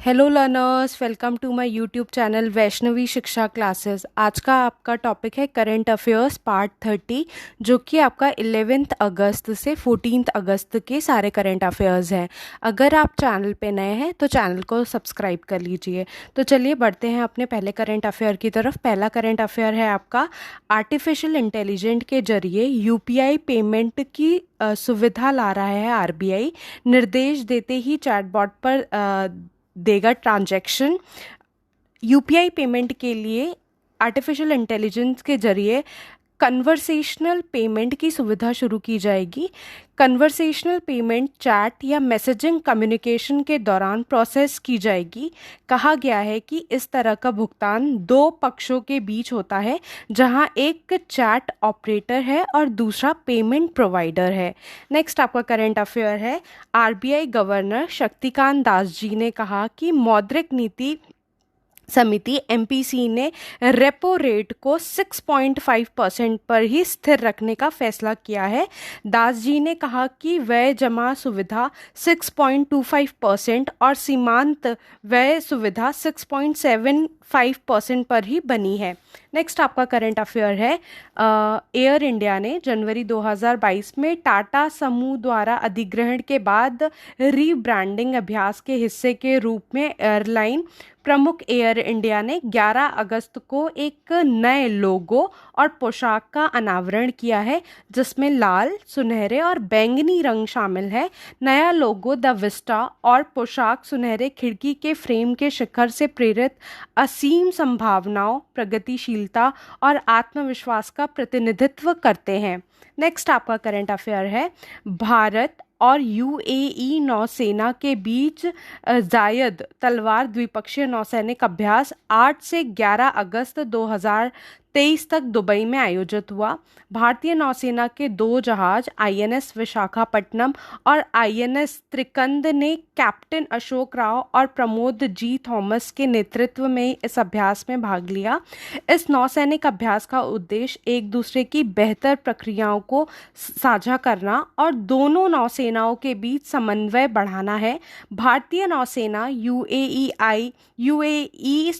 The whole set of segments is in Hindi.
Hello learners, welcome to my YouTube channel Vaishnavi Shiksha classes. आज का आपका टॉपिक है करंट अफेयर्स पार्ट 30, जो कि आपका 11 अगस्त से 14 अगस्त के सारे करंट अफेयर्स हैं। अगर आप चैनल पे नए हैं तो चैनल को सब्सक्राइब कर लीजिए। तो चलिए बढ़ते हैं अपने पहले करंट अफेयर की तरफ। पहला करंट अफेयर है आपका, आर्टिफिशियल इंटेलिजेंट के जरिए यूपीआई पेमेंट की सुविधा ला रहा है आरबीआई। निर्देश देते ही चैटबॉट पर देगा ट्रांजैक्शन। यूपीआई पेमेंट के लिए आर्टिफिशियल इंटेलिजेंस के जरिए कन्वर्सेशनल पेमेंट की सुविधा शुरू की जाएगी। कन्वर्सेशनल पेमेंट चैट या मैसेजिंग कम्युनिकेशन के दौरान प्रोसेस की जाएगी। कहा गया है कि इस तरह का भुगतान दो पक्षों के बीच होता है, जहां एक चैट ऑपरेटर है और दूसरा पेमेंट प्रोवाइडर है। नेक्स्ट आपका करंट अफेयर है, आरबीआई गवर्नर शक्तिकांत दास जी ने कहा कि मौद्रिक नीति समिति एमपीसी ने रेपो रेट को 6.5% पर ही स्थिर रखने का फैसला किया है। दास जी ने कहा कि व्यय जमा सुविधा 6.25% और सीमांत व्यय सुविधा 6.75% पर ही बनी है। नेक्स्ट आपका करंट अफेयर है, एयर इंडिया ने जनवरी 2022 में टाटा समूह द्वारा अधिग्रहण के बाद रीब्रांडिंग अभ्यास के हिस्से के रूप में एयरलाइन प्रमुख एयर इंडिया ने 11 अगस्त को एक नए लोगो और पोशाक का अनावरण किया है, जिसमें लाल, सुनहरे और बैंगनी रंग शामिल है। नया लोगो द विस्टा और पोशाक सुनहरे खिड़की के फ्रेम के शिखर से प्रेरित असीम संभावनाओं, प्रगतिशीलता और आत्मविश्वास का प्रतिनिधित्व करते हैं। नेक्स्ट आपका करंट अफेयर है, भारत और यूएई नौसेना के बीच जायद तलवार द्विपक्षीय नौसैनिक अभ्यास 8 से 11 अगस्त 2023 तक दुबई में आयोजित हुआ। भारतीय नौसेना के दो जहाज आईएनएस विशाखापट्टनम और आईएनएस त्रिकंद ने कैप्टन अशोक राव और प्रमोद जी थॉमस के नेतृत्व में इस अभ्यास में भाग लिया। इस नौसैनिक अभ्यास का उद्देश्य एक दूसरे की बेहतर प्रक्रियाओं को साझा करना और दोनों नौसेनाओं के बीच समन्वय बढ़ाना है। भारतीय नौसेना यूएई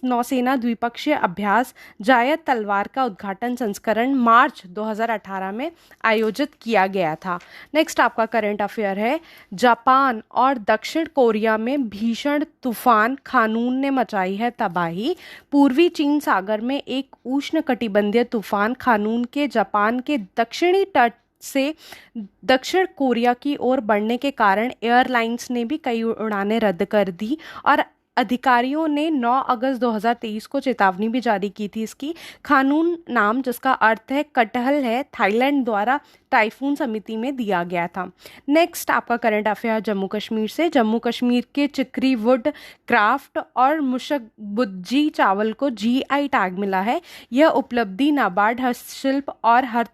नौसेना द्विपक्षीय अभ्यास जायद तलवार का उद्घाटन संस्करण मार्च 2018 में आयोजित किया गया था। नेक्स्ट आपका करंट अफेयर है, जापान और दक्षिण कोरिया में भीषण तूफान खानून ने मचाई है तबाही। पूर्वी चीन सागर में एक उष्णकटिबंधीय तूफान खानून के जापान के दक्षिणी तट से दक्षिण कोरिया की ओर बढ़ने के कारण एयरलाइंस ने भी कई उड़ानें रद्द कर दी और अधिकारियों ने 9 अगस्त 2023 को चेतावनी भी जारी की थी। इसकी खानून नाम, जिसका अर्थ है कटहल, है थाईलैंड द्वारा टाइफून समिति में दिया गया था। नेक्स्ट आपका करंट अफेयर जम्मू कश्मीर से, जम्मू कश्मीर के चिकरी वुड क्राफ्ट और मुशकबुज्जी चावल को जीआई टैग मिला है। यह उपलब्धि नाबार्ड हस्तशिल्प और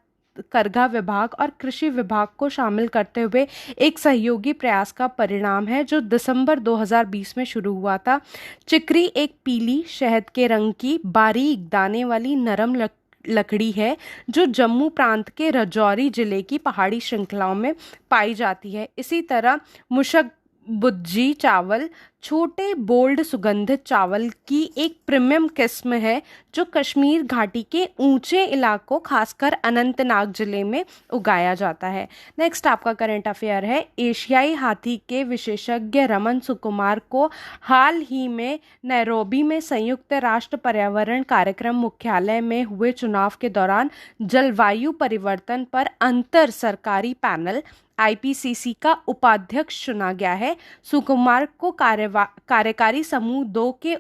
करघा विभाग और कृषि विभाग को शामिल करते हुए एक सहयोगी प्रयास का परिणाम है, जो दिसंबर 2020 में शुरू हुआ था। चिकरी एक पीली शहद के रंग की बारीक दाने वाली नरम लकड़ी है, जो जम्मू प्रांत के राजौरी जिले की पहाड़ी श्रृंखलाओं में पाई जाती है। इसी तरह मुशकबुज्जी चावल छोटे बोल्ड सुगंधित चावल की एक प्रीमियम किस्म है, जो कश्मीर घाटी के ऊंचे इलाकों, खासकर अनंतनाग जिले में उगाया जाता है। नेक्स्ट आपका करंट अफेयर है, एशियाई हाथी के विशेषज्ञ रमन सुकुमार को हाल ही में नैरोबी में संयुक्त राष्ट्र पर्यावरण कार्यक्रम मुख्यालय में हुए चुनाव के दौरान जलवायु परिवर्तन पर अंतर सरकारी पैनल आईपीसीसी का उपाध्यक्ष चुना गया है। सुकुमार को कार्यकारी समूह 2 के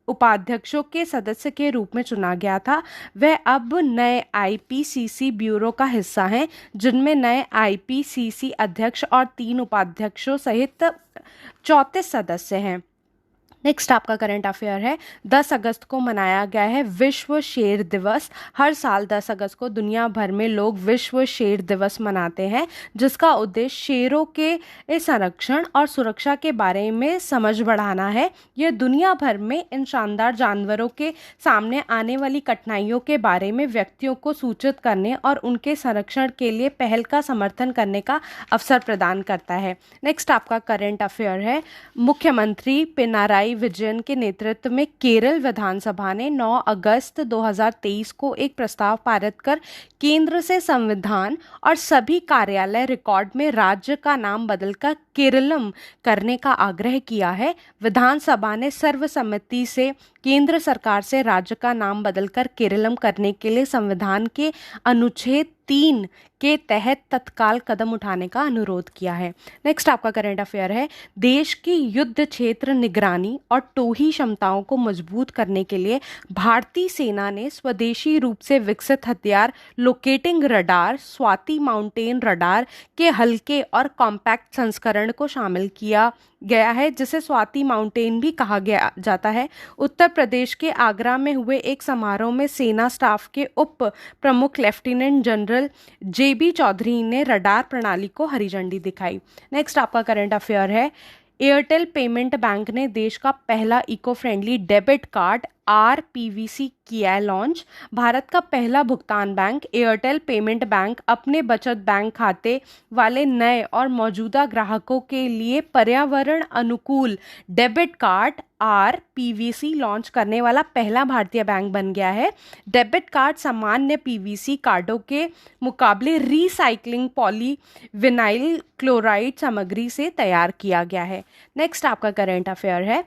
उपाध्यक्षों के सदस्य के रूप में चुना गया था। वह अब नए आईपीसीसी ब्यूरो का हिस्सा हैं, जिनमें नए आईपीसीसी अध्यक्ष और 3 उपाध्यक्षों सहित 34 सदस्य हैं। नेक्स्ट आपका करंट अफेयर है, 10 अगस्त को मनाया गया है विश्व शेर दिवस। हर साल 10 अगस्त को दुनिया भर में लोग विश्व शेर दिवस मनाते हैं, जिसका उद्देश्य शेरों के संरक्षण और सुरक्षा के बारे में समझ बढ़ाना है। यह दुनिया भर में इन शानदार जानवरों के सामने आने वाली कठिनाइयों के बारे में व्यक्तियों को सूचित करने और उनके संरक्षण के लिए पहल का समर्थन करने का अवसर प्रदान करता है। नेक्स्ट आपका करंट अफेयर है, मुख्यमंत्री पिनाराई पिनाराई विजयन के नेतृत्व में केरल विधानसभा ने 9 अगस्त 2023 को एक प्रस्ताव पारित कर केंद्र से संविधान और सभी कार्यालय रिकॉर्ड में राज्य का नाम बदलकर केरलम करने का आग्रह किया है। विधानसभा ने सर्वसम्मति से केंद्र सरकार से राज्य का नाम बदलकर केरलम करने के लिए संविधान के अनुच्छेद 3 के तहत तत्काल कदम उठाने का अनुरोध किया है। नेक्स्ट आपका करंट अफेयर है, देश की युद्ध क्षेत्र निगरानी और टोही क्षमताओं को मजबूत करने के लिए भारतीय सेना ने स्वदेशी रूप से विकसित हथियार locating radar Swati mountain radar के हल्के और कॉम्पैक्ट संस्करण को शामिल किया गया है, जिसे स्वाति माउंटेन भी कहा गया जाता है। उत्तर प्रदेश के आगरा में हुए एक समारोह में सेना स्टाफ के उप प्रमुख लेफ्टिनेंट जनरल जेबी चौधरी ने रडार प्रणाली को हरी झंडी दिखाई। नेक्स्ट आपका करंट अफेयर है, एयरटेल पेमेंट बैंक ने देश का पहला eco friendly debit card RPVC किया है लॉन्च। भारत का पहला भुगतान बैंक एयरटेल पेमेंट बैंक अपने बचत बैंक खाते वाले नए और मौजूदा ग्राहकों के लिए पर्यावरण अनुकूल डेबिट कार्ड RPVC लॉन्च करने वाला पहला भारतीय बैंक बन गया है। डेबिट कार्ड सामान्य PVC कार्डों के मुकाबले रिसाइक्लिंग पॉलीविनाइल क्लोराइड सामग्री से तैयार किया गया है। नेक्स्ट आपका करंट अफेयर है,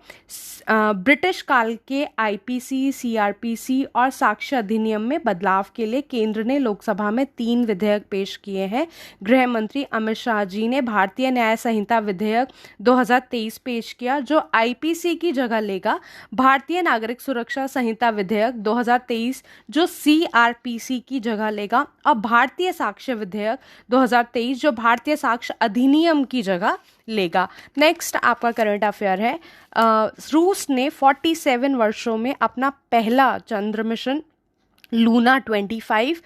ब्रिटिश काल के IPC, CRPC और साक्ष्य अधिनियम में बदलाव के लिए केंद्र ने लोकसभा में 3 विधेयक पेश किए हैं। गृह मंत्री अमित शाह जी ने भारतीय न्याय संहिता विधेयक 2023 पेश किया, जो IPC की जगह लेगा। भारतीय नागरिक सुरक्षा संहिता विधेयक 2023 जो CRPC की जगह लेगा, और भारतीय साक्ष्य विधेयक 2023 जो भारतीय साक्ष्य अधिनियम की जगह लेगा। नेक्स्ट आपका करंट अफेयर है, रूस ने 47 वर्षों में अपना पहला चंद्र मिशन लूना 25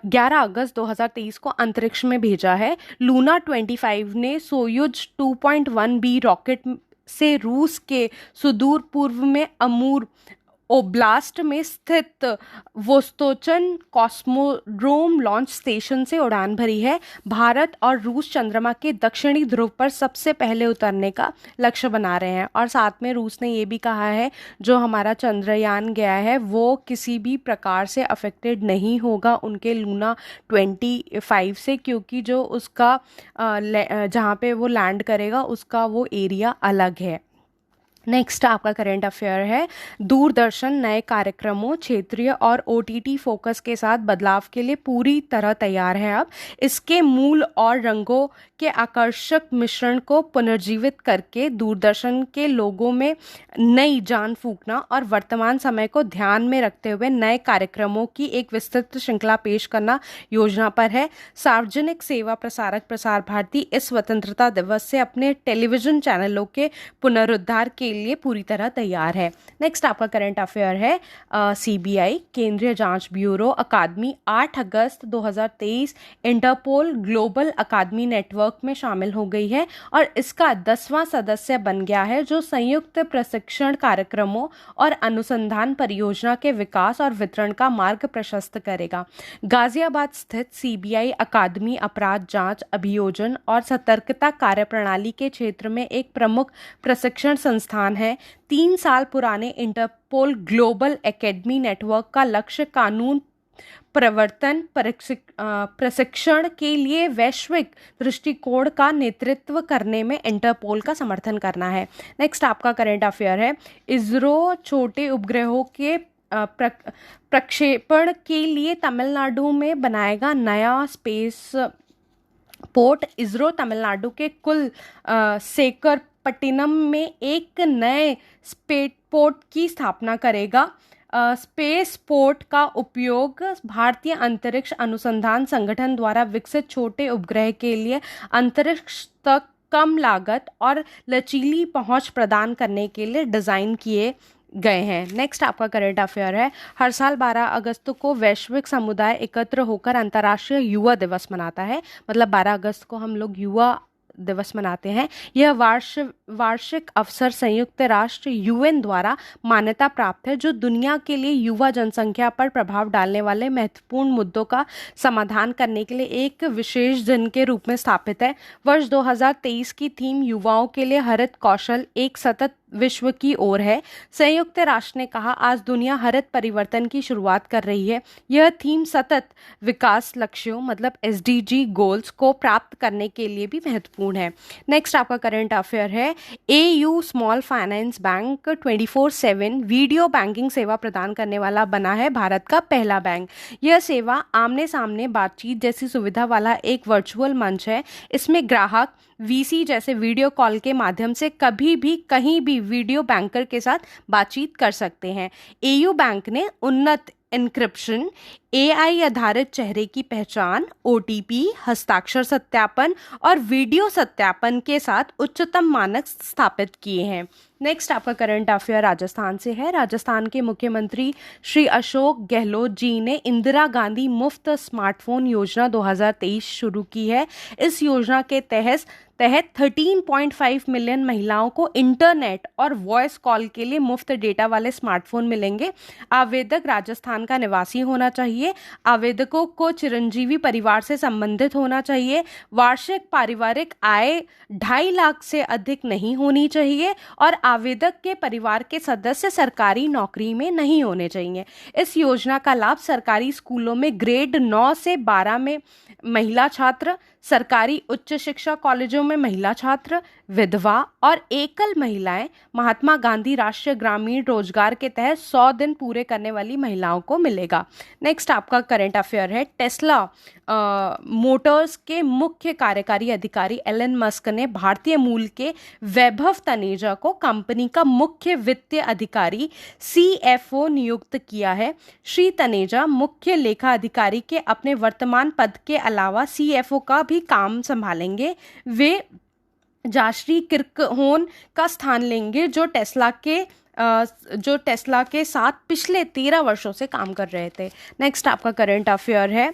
11 अगस्त 2023 को अंतरिक्ष में भेजा है। लूना 25 ने सोयुज 2.1B रॉकेट से रूस के सुदूर पूर्व में अमूर ओब्लास्ट में स्थित वोस्तोचन कॉस्मोड्रोम लॉन्च स्टेशन से उड़ान भरी है। भारत और रूस चंद्रमा के दक्षिणी ध्रुव पर सबसे पहले उतरने का लक्ष्य बना रहे हैं, और साथ में रूस ने ये भी कहा है जो हमारा चंद्रयान गया है वो किसी भी प्रकार से अफेक्टेड नहीं होगा उनके लूना 25 से, क्योंकि जो उसका जहाँ पे वो लैंड करेगा उसका वो एरिया अलग है। नेक्स्ट आपका करंट अफेयर है, दूरदर्शन नए कार्यक्रमों, क्षेत्रीय और OTT फोकस के साथ बदलाव के लिए पूरी तरह तैयार है। अब इसके मूल और रंगों के आकर्षक मिश्रण को पुनर्जीवित करके दूरदर्शन के लोगों में नई जान फूंकना और वर्तमान समय को ध्यान में रखते हुए नए कार्यक्रमों की एक विस्तृत श्रृंखला पेश करना योजना पर है। सार्वजनिक सेवा प्रसारक प्रसार भारती इस स्वतंत्रता दिवस से अपने टेलीविजन चैनलों के पुनरुद्धार के लिए पूरी तरह तैयार है। नेक्स्ट आपका करंट अफेयर है, CBI केंद्रीय जांच ब्यूरो अकादमी 8 अगस्त 2023 इंटरपोल ग्लोबल अकादमी नेटवर्क में शामिल हो गई है और इसका 10वां सदस्य बन गया है, जो संयुक्त प्रशिक्षण कार्यक्रमों और अनुसंधान परियोजना के विकास और वितरण का मार्ग प्रशस्त करेगा। गाजियाबाद स्थित CBI अकादमी अपराध जांच, अभियोजन और सतर्कता कार्यप्रणाली के क्षेत्र में एक प्रमुख प्रशिक्षण संस्थान है। 3 साल पुराने इंटरपोल ग्लोबल एकेडमी नेटवर्क का लक्ष्य कानून प्रवर्तन प्रशिक्षण के लिए वैश्विक दृष्टिकोण का नेतृत्व करने में इंटरपोल का समर्थन करना है। नेक्स्ट आपका करंट अफेयर है, इसरो छोटे उपग्रहों के प्रक्षेपण के लिए तमिलनाडु में बनाएगा नया स्पेस पोर्ट। इसरो तमिलनाडु के कुल सेकरपट्टिनम में एक नए स्पेस पोर्ट की स्थापना करेगा। स्पेस पोर्ट का उपयोग भारतीय अंतरिक्ष अनुसंधान संगठन द्वारा विकसित छोटे उपग्रह के लिए अंतरिक्ष तक कम लागत और लचीली पहुंच प्रदान करने के लिए डिज़ाइन किए गए हैं। नेक्स्ट आपका करंट अफेयर है, हर साल 12 अगस्त को वैश्विक समुदाय एकत्र होकर अंतर्राष्ट्रीय युवा दिवस मनाता है। मतलब 12 अगस्त को हम लोग युवा दिवस मनाते हैं। यह वार्षिक अवसर संयुक्त राष्ट्र UN द्वारा मान्यता प्राप्त है, जो दुनिया के लिए युवा जनसंख्या पर प्रभाव डालने वाले महत्वपूर्ण मुद्दों का समाधान करने के लिए एक विशेष दिन के रूप में स्थापित है। वर्ष 2023 की थीम युवाओं के लिए हरित कौशल एक सतत विश्व की ओर है। संयुक्त राष्ट्र ने कहा, आज दुनिया हरित परिवर्तन की शुरुआत कर रही है। यह थीम सतत विकास लक्ष्यों मतलब SDG गोल्स को प्राप्त करने के लिए भी महत्वपूर्ण है। नेक्स्ट आपका करंट अफेयर है, AU small finance bank 24/7 video banking सेवा प्रदान करने वाला बना है भारत का पहला बैंक। यह सेवा आमने सामने बातचीत जैसी सुविधा वाला एक वर्चुअल मंच है। इसमें ग्राहक VC जैसे वीडियो कॉल के माध्यम से कभी भी कहीं भी वीडियो बैंकर के साथ बातचीत कर सकते हैं। AU बैंक ने उन्नत एन्क्रिप्शन, AI आधारित चेहरे की पहचान, OTP, हस्ताक्षर सत्यापन और वीडियो सत्यापन के साथ उच्चतम मानक स्थापित किए हैं। नेक्स्ट आपका करंट अफेयर राजस्थान से है। राजस्थान के मुख्यमंत्री श्री अशोक गहलोत जी ने इंदिरा गांधी मुफ्त स्मार्टफोन योजना 2023 शुरू की है। इस योजना के तहत 13.5 मिलियन महिलाओं को इंटरनेट और वॉइस कॉल के लिए मुफ्त डेटा वाले स्मार्टफोन मिलेंगे। आवेदक राजस्थान का निवासी होना चाहिए। आवेदकों को चिरंजीवी परिवार से संबंधित होना चाहिए। वार्षिक पारिवारिक आय 2.5 लाख से अधिक नहीं होनी चाहिए और आवेदक के परिवार के सदस्य सरकारी नौकरी में नहीं होने चाहिए। इस योजना का लाभ सरकारी स्कूलों में ग्रेड 9 से 12 में महिला छात्र, सरकारी उच्च शिक्षा कॉलेजों में महिला छात्र, विधवा और एकल महिलाएं, महात्मा गांधी राष्ट्रीय ग्रामीण रोजगार के तहत 100 दिन पूरे करने वाली महिलाओं को मिलेगा। नेक्स्ट आपका करंट अफेयर है, टेस्ला मोटर्स के मुख्य कार्यकारी अधिकारी एलन मस्क ने भारतीय मूल के वैभव तनेजा को कंपनी का मुख्य वित्तीय अधिकारी CFO नियुक्त किया है। श्री तनेजा मुख्य लेखा अधिकारी के अपने वर्तमान पद के अलावा CFO का भी काम संभालेंगे। वे जाश्री किर्कहोन का स्थान लेंगे जो टेस्ला के साथ पिछले 13 वर्षों से काम कर रहे थे। नेक्स्ट आपका करंट अफेयर है,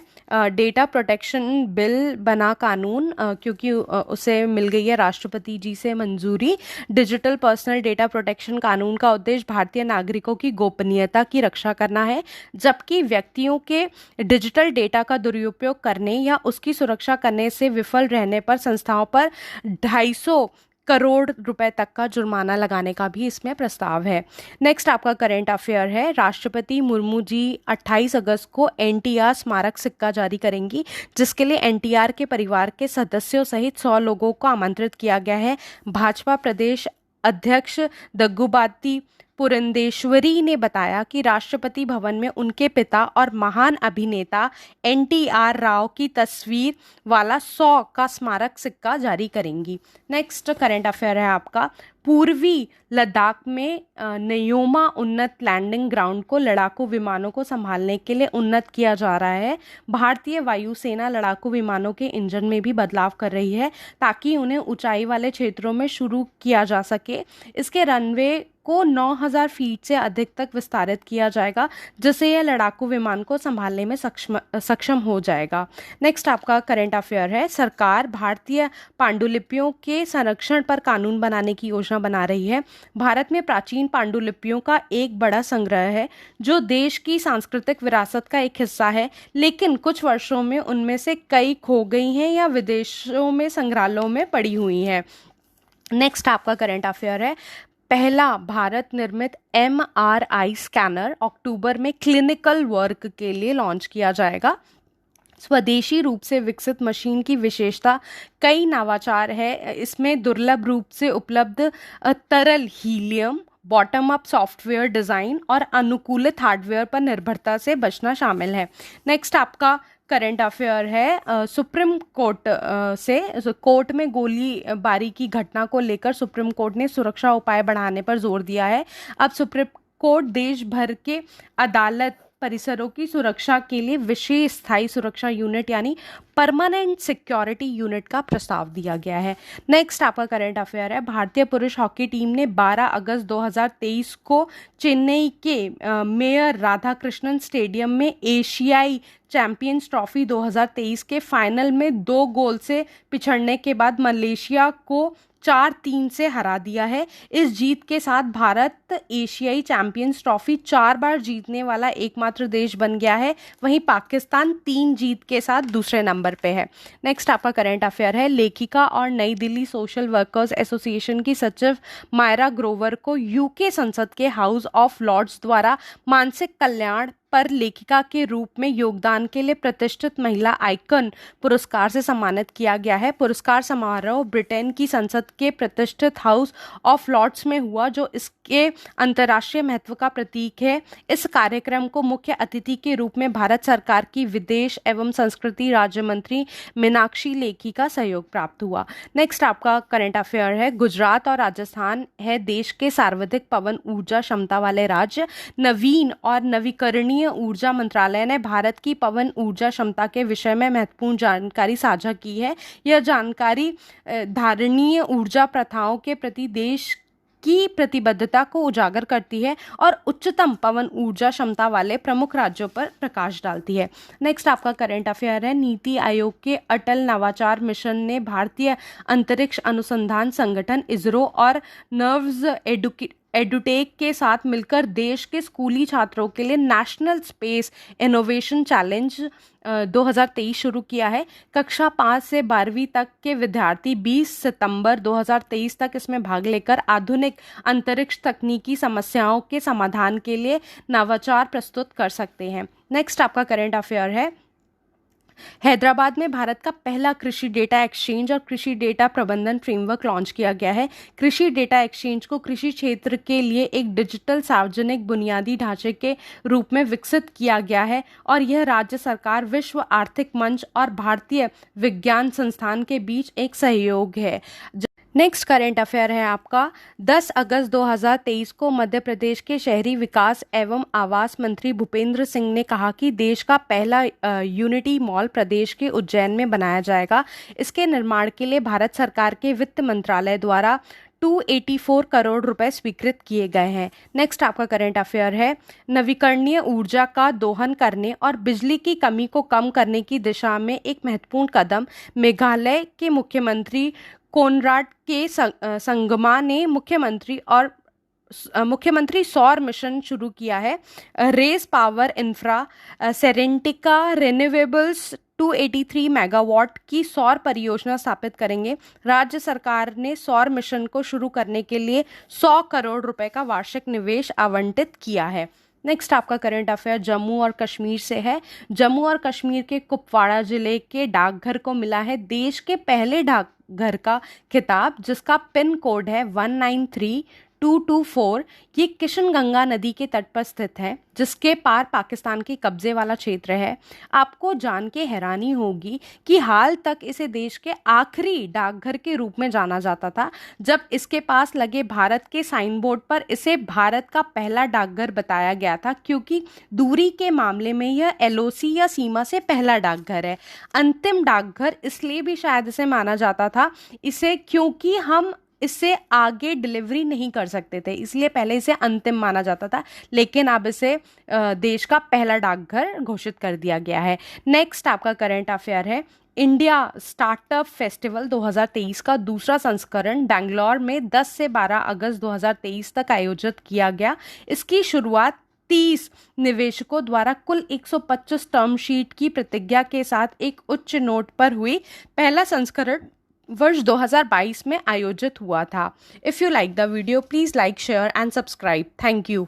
डेटा प्रोटेक्शन बिल बना कानून क्योंकि उसे मिल गई है राष्ट्रपति जी से मंजूरी। डिजिटल पर्सनल डेटा प्रोटेक्शन कानून का उद्देश्य भारतीय नागरिकों की गोपनीयता की रक्षा करना है, जबकि व्यक्तियों के डिजिटल डेटा का दुरुपयोग करने या उसकी सुरक्षा करने से विफल रहने पर संस्थाओं पर 250 करोड़ रुपए तक का जुर्माना लगाने का भी इसमें प्रस्ताव है। नेक्स्ट आपका करंट अफेयर है, राष्ट्रपति मुर्मू जी 28 अगस्त को NTR स्मारक सिक्का जारी करेंगी, जिसके लिए NTR के परिवार के सदस्यों सहित 100 लोगों को आमंत्रित किया गया है। भाजपा प्रदेश अध्यक्ष दग्गुबाती पुरंदेश्वरी ने बताया कि राष्ट्रपति भवन में उनके पिता और महान अभिनेता NTR राव की तस्वीर वाला 100 का स्मारक सिक्का जारी करेंगी। नेक्स्ट करंट अफेयर है आपका, पूर्वी लद्दाख में न्योमा उन्नत लैंडिंग ग्राउंड को लड़ाकू विमानों को संभालने के लिए उन्नत किया जा रहा है। भारतीय वायुसेना लड़ाकू विमानों के इंजन में भी बदलाव कर रही है ताकि उन्हें ऊंचाई वाले क्षेत्रों में शुरू किया जा सके। इसके रनवे को 9000 फीट से अधिक तक विस्तारित किया जाएगा, जिससे यह लड़ाकू विमान को संभालने में सक्षम हो जाएगा। नेक्स्ट आपका करंट अफेयर है, सरकार भारतीय पांडुलिपियों के संरक्षण पर कानून बनाने की योजना बना रही है। भारत में प्राचीन पांडुलिपियों का एक बड़ा संग्रह है जो देश की सांस्कृतिक विरासत का एक हिस्सा है, लेकिन कुछ वर्षों में उनमें से कई खो गई हैं या विदेशों में संग्रहालयों में पड़ी हुई हैं। नेक्स्ट आपका करंट अफेयर है, पहला भारत निर्मित MRI स्कैनर अक्टूबर में क्लिनिकल वर्क के लिए लॉन्च किया जाएगा। स्वदेशी रूप से विकसित मशीन की विशेषता कई नवाचार है। इसमें दुर्लभ रूप से उपलब्ध तरल helium, bottom up software design और अनुकूलित हार्डवेयर पर निर्भरता से बचना शामिल है। नेक्स्ट आपका करंट अफेयर है, सुप्रीम कोर्ट से कोर्ट में गोलीबारी की घटना को लेकर सुप्रीम कोर्ट ने सुरक्षा उपाय बढ़ाने पर जोर दिया है। अब सुप्रीम कोर्ट देश भर के अदालत परिसरों की सुरक्षा के लिए विशेष स्थायी सुरक्षा यूनिट यानी परमानेंट सिक्योरिटी यूनिट का प्रस्ताव दिया गया है। नेक्स्ट आपका करंट अफेयर है, भारतीय पुरुष हॉकी टीम ने 12 अगस्त 2023 को चेन्नई के मेयर राधाकृष्णन स्टेडियम में एशियाई चैंपियंस ट्रॉफी 2023 के फाइनल में 2 गोल से पिछड़ने के बाद मलेशिया को 4-3 से हरा दिया है। इस जीत के साथ भारत एशियाई चैंपियंस ट्रॉफी 4 बार जीतने वाला एकमात्र देश बन गया है। वहीं पाकिस्तान 3 जीत के साथ दूसरे नंबर पे है। नेक्स्ट आपका करंट अफेयर है, लेखिका और नई दिल्ली सोशल वर्कर्स एसोसिएशन की सचिव मायरा ग्रोवर को यूके संसद के हाउस ऑफ लॉर्ड्स द्वारा मानसिक कल्याण पर लेखिका के रूप में योगदान के लिए प्रतिष्ठित महिला आइकन पुरस्कार से सम्मानित किया गया है। पुरस्कार समारोह ब्रिटेन की संसद के प्रतिष्ठित हाउस ऑफ लॉर्ड्स में हुआ, जो इसके अंतर्राष्ट्रीय महत्व का प्रतीक है। इस कार्यक्रम को मुख्य अतिथि के रूप में भारत सरकार की विदेश एवं संस्कृति राज्य मंत्री मीनाक्षी लेखी का सहयोग प्राप्त हुआ। नेक्स्ट आपका करंट अफेयर है, गुजरात और राजस्थान है देश के सर्वाधिक पवन ऊर्जा क्षमता वाले राज्य। नवीन और नवीकरणीय ऊर्जा मंत्रालय ने भारत की पवन ऊर्जा क्षमता के विषय में महत्वपूर्ण जानकारी साझा की है। यह जानकारी धारणीय ऊर्जा प्रथाओं के प्रति देश की प्रतिबद्धता को उजागर करती है और उच्चतम पवन ऊर्जा क्षमता वाले प्रमुख राज्यों पर प्रकाश डालती है। नेक्स्ट आपका करंट अफेयर है, नीति आयोग के अटल नवाचार मिशन ने भारतीय अंतरिक्ष अनुसंधान संगठन इसरो और नर्व्स एडुटेक के साथ मिलकर देश के स्कूली छात्रों के लिए नेशनल स्पेस इनोवेशन चैलेंज 2023 शुरू किया है। कक्षा 5 से 12वीं तक के विद्यार्थी 20 सितंबर 2023 तक इसमें भाग लेकर आधुनिक अंतरिक्ष तकनीकी समस्याओं के समाधान के लिए नवाचार प्रस्तुत कर सकते हैं। नेक्स्ट आपका करंट अफेयर है, हैदराबाद में भारत का पहला कृषि डेटा एक्सचेंज और कृषि डेटा प्रबंधन फ्रेमवर्क लॉन्च किया गया है। कृषि डेटा एक्सचेंज को कृषि क्षेत्र के लिए एक डिजिटल सार्वजनिक बुनियादी ढांचे के रूप में विकसित किया गया है और यह राज्य सरकार, विश्व आर्थिक मंच और भारतीय विज्ञान संस्थान के बीच एक सहयोग है। नेक्स्ट करंट अफेयर है आपका, 10 अगस्त 2023 को मध्य प्रदेश के शहरी विकास एवं आवास मंत्री भूपेंद्र सिंह ने कहा कि देश का पहला यूनिटी मॉल प्रदेश के उज्जैन में बनाया जाएगा। इसके निर्माण के लिए भारत सरकार के वित्त मंत्रालय द्वारा 284 करोड़ रुपए स्वीकृत किए गए हैं। नेक्स्ट आपका करंट अफेयर है, नवीकरणीय ऊर्जा का दोहन करने और बिजली की कमी को कम करने की दिशा में एक महत्वपूर्ण कदम मेघालय के मुख्यमंत्री कोनराड के संगमा ने मुख्यमंत्री सौर मिशन शुरू किया है। Rays Power Infra Serentica Renewables 283 megawatt की सौर परियोजना स्थापित करेंगे। राज्य सरकार ने सौर मिशन को शुरू करने के लिए 100 करोड़ रुपए का वार्षिक निवेश आवंटित किया है। नेक्स्ट आपका करंट अफेयर जम्मू और कश्मीर से है। जम्मू और कश्मीर के कुपवाड़ा जिले के डाकघर को मिला है देश के पहले डाकघर का खिताब, जिसका पिन कोड है 193224। ये किशन गंगा नदी के तट पर स्थित है, जिसके पार पाकिस्तान के कब्जे वाला क्षेत्र है। आपको जान के हैरानी होगी कि हाल तक इसे देश के आखिरी डाकघर के रूप में जाना जाता था, जब इसके पास लगे भारत के साइन बोर्ड पर इसे भारत का पहला डाकघर बताया गया था, क्योंकि दूरी के मामले में यह एलओसी या सीमा से पहला डाकघर है। अंतिम डाकघर इसलिए भी शायद इसे माना जाता था क्योंकि हम इससे आगे डिलीवरी नहीं कर सकते थे, इसलिए पहले इसे अंतिम माना जाता था, लेकिन अब इसे देश का पहला डाकघर घोषित कर दिया गया है। नेक्स्ट आपका करंट अफेयर है, इंडिया स्टार्टअप फेस्टिवल 2023 का दूसरा संस्करण बेंगलोर में 10 से 12 अगस्त 2023 तक आयोजित किया गया। इसकी शुरुआत 30 निवेशकों द्वारा कुल 125 टर्म शीट की प्रतिज्ञा के साथ एक उच्च नोट पर हुई। पहला संस्करण वर्ष 2022 में आयोजित हुआ था। If you like the video, please like, share and subscribe. Thank you.